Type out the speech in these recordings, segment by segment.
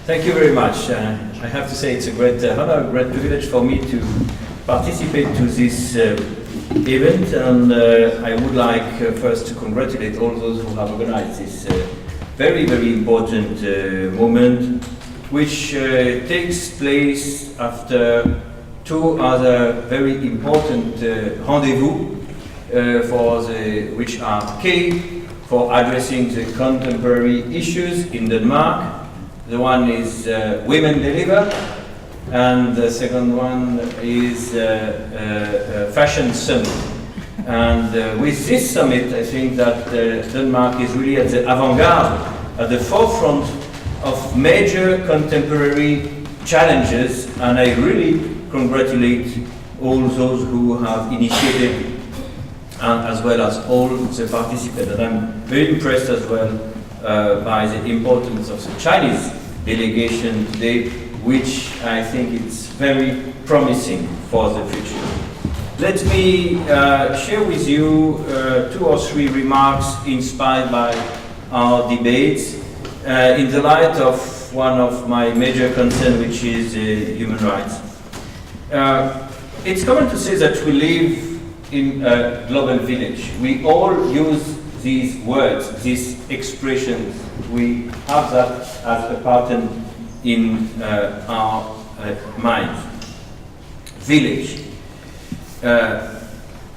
Thank you very much. I have to say it's a great honor, a great privilege for me to participate to this event, and I would like first to congratulate all those who have organized this very, very important moment, which takes place after two other very important rendezvous which are key for addressing the contemporary issues in Denmark. The one is Women Deliver, and the second one is Fashion Summit. And with this summit, I think that Denmark is really at the avant-garde, at the forefront of major contemporary challenges, and I really congratulate all those who have initiated, as well as all the participants. And I'm very impressed as well by the importance of the Chinese delegation today, which I think it's very promising for the future. Let me share with you two or three remarks inspired by our debates in the light of one of my major concerns, which is human rights. It's common to say that we live in a global village. We all use these words, these expressions. We have that as a pattern in our minds. Village.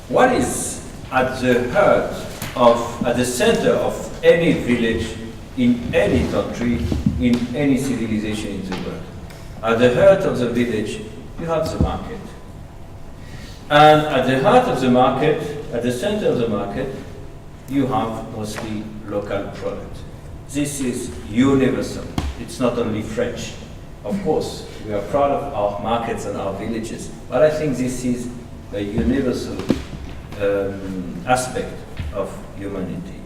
What is at the center of any village in any country, in any civilization in the world? At the heart of the village, you have the market. And at the heart of the market, at the center of the market, you have mostly local products. This is universal. It's not only French. Of course, we are proud of our markets and our villages, but I think this is a universal aspect of humanity.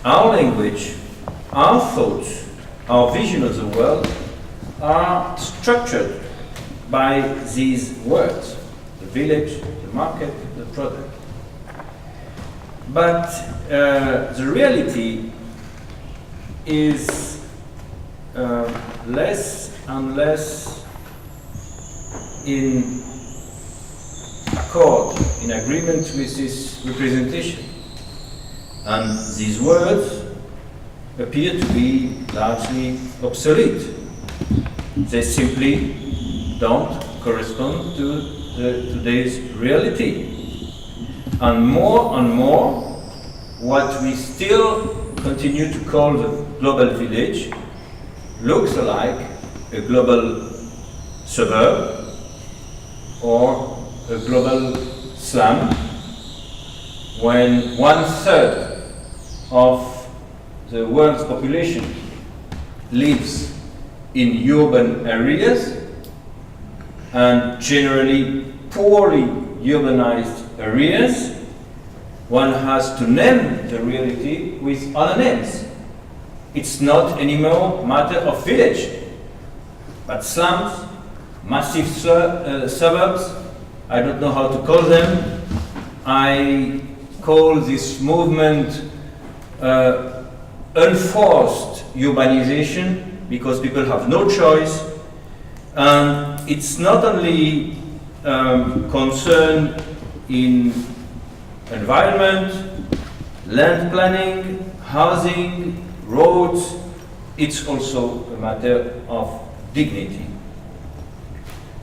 Our language, our thoughts, our vision of the world are structured by these words: the village, the market, the product. But the reality is less and less in accord, in agreement with this representation. And these words appear to be largely obsolete. They simply don't correspond to today's reality. And more, what we still continue to call the global village looks like a global suburb or a global slum, when 1/3 of the world's population lives in urban areas, and generally poorly urbanized areas. One has to name the reality with other names. It's not anymore a matter of village, but slums, massive suburbs. I don't know how to call them. I call this movement unforced urbanization, because people have no choice. And it's not only concerned in environment, land planning, housing, roads. It's also a matter of dignity.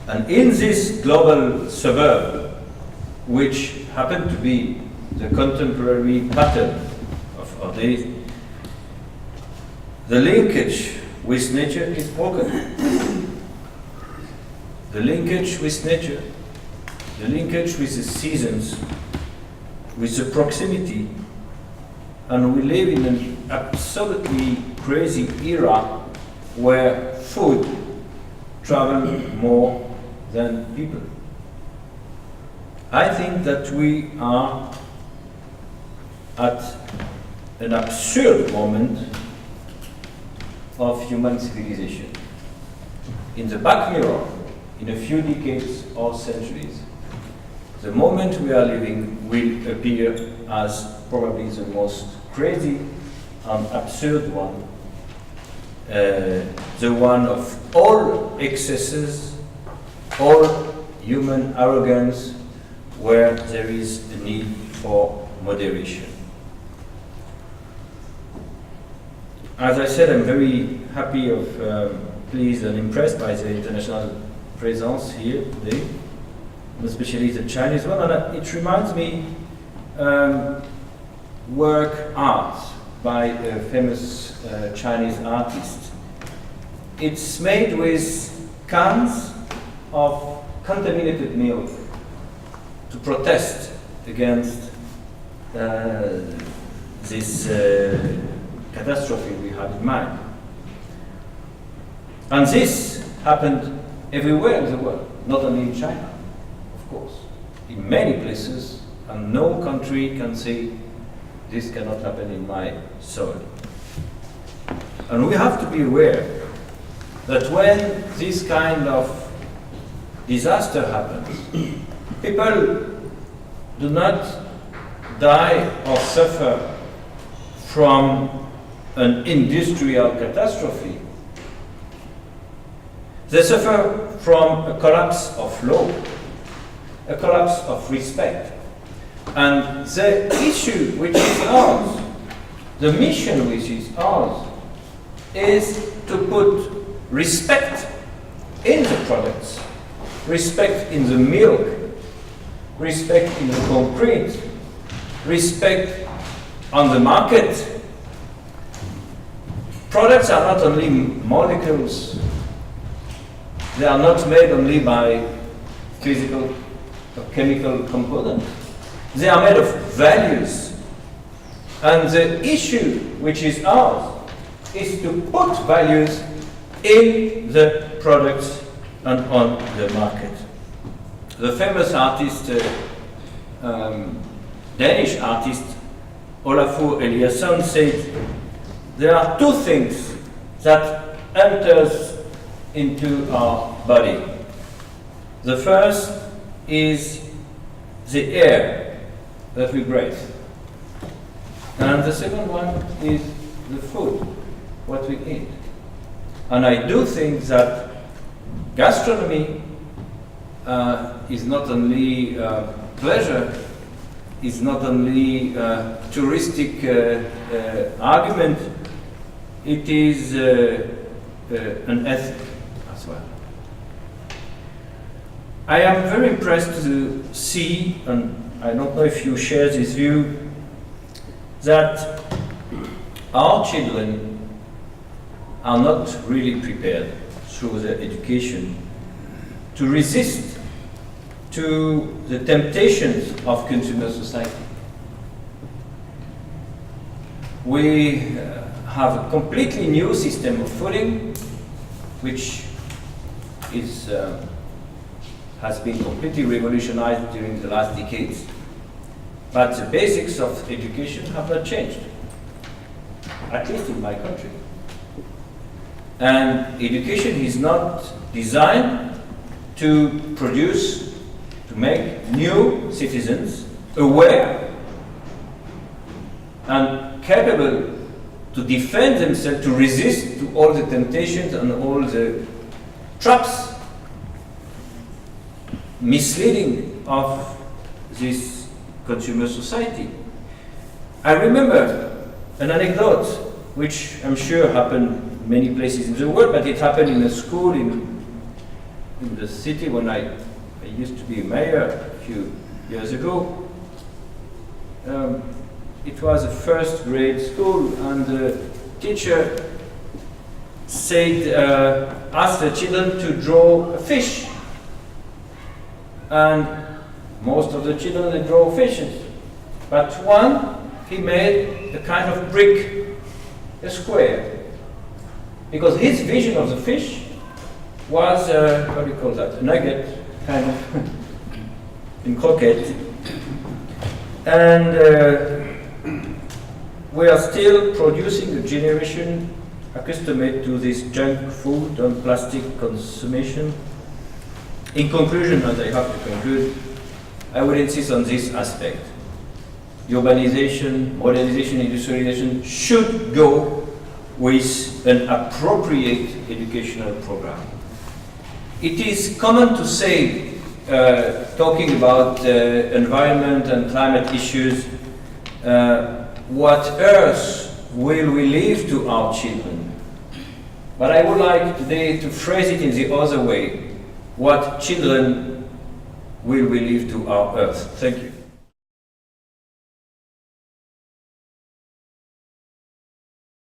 And in this global suburb, which happened to be the contemporary pattern of our days, the linkage with nature is broken. The linkage with nature, the linkage with the seasons, with the proximity, and we live in an absolutely crazy era where food travels more than people. I think that we are at an absurd moment of human civilization. In the back mirror, in a few decades or centuries, the moment we are living will appear as probably the most crazy an absurd one, the one of all excesses, all human arrogance, where there is a need for moderation. As I said, I'm very happy pleased and impressed by the international presence here today, especially the Chinese one, and it reminds me work art by a famous Chinese artist. It's made with cans of contaminated milk to protest against this catastrophe we had in mind. And this happened everywhere in the world, not only in China, of course, in many places, and no country can say this cannot happen in my soil. And we have to be aware that when this kind of disaster happens, people do not die or suffer from an industrial catastrophe. They suffer from a collapse of law, a collapse of respect. And the issue which is ours, the mission which is ours, is to put respect in the products, respect in the milk, respect in the concrete, respect on the market. Products are not only molecules, they are not made only by physical or chemical components. They are made of values. And the issue which is ours is to put values in the products and on the market. The famous artist, Danish artist, Olafur Eliasson said, there are two things that enters into our body. The first is the air that we breathe. And the second one is the food, what we eat. And I do think that gastronomy is not only pleasure, is not only touristic argument, it is an ethic as well. I am very impressed to see, and I don't know if you share this view, that our children are not really prepared through their education to resist to the temptations of consumer society. We have a completely new system of fooding, which is, has been completely revolutionized during the last decades. But the basics of education have not changed, at least in my country. And education is not designed to produce, to make new citizens aware and capable to defend themselves, to resist to all the temptations and all the traps, misleading of this consumer society. I remember an anecdote which I'm sure happened in many places in the world, but it happened in a school in the city when I used to be mayor a few years ago. It was a first grade school, and the teacher said, asked the children to draw a fish. And most of the children, they draw fishes. But one, he made a kind of brick, a square. Because his vision of the fish was, what do you call that, a nugget, kind of, in croquette. And we are still producing a generation accustomed to this junk food and plastic consumption. In conclusion, and I have to conclude, I will insist on this aspect. urbanization, modernization, industrialization should go with an appropriate educational program. It is common to say, talking about environment and climate issues, what earth will we leave to our children? But I would like today to phrase it in the other way. What children will we leave to our earth? Thank you.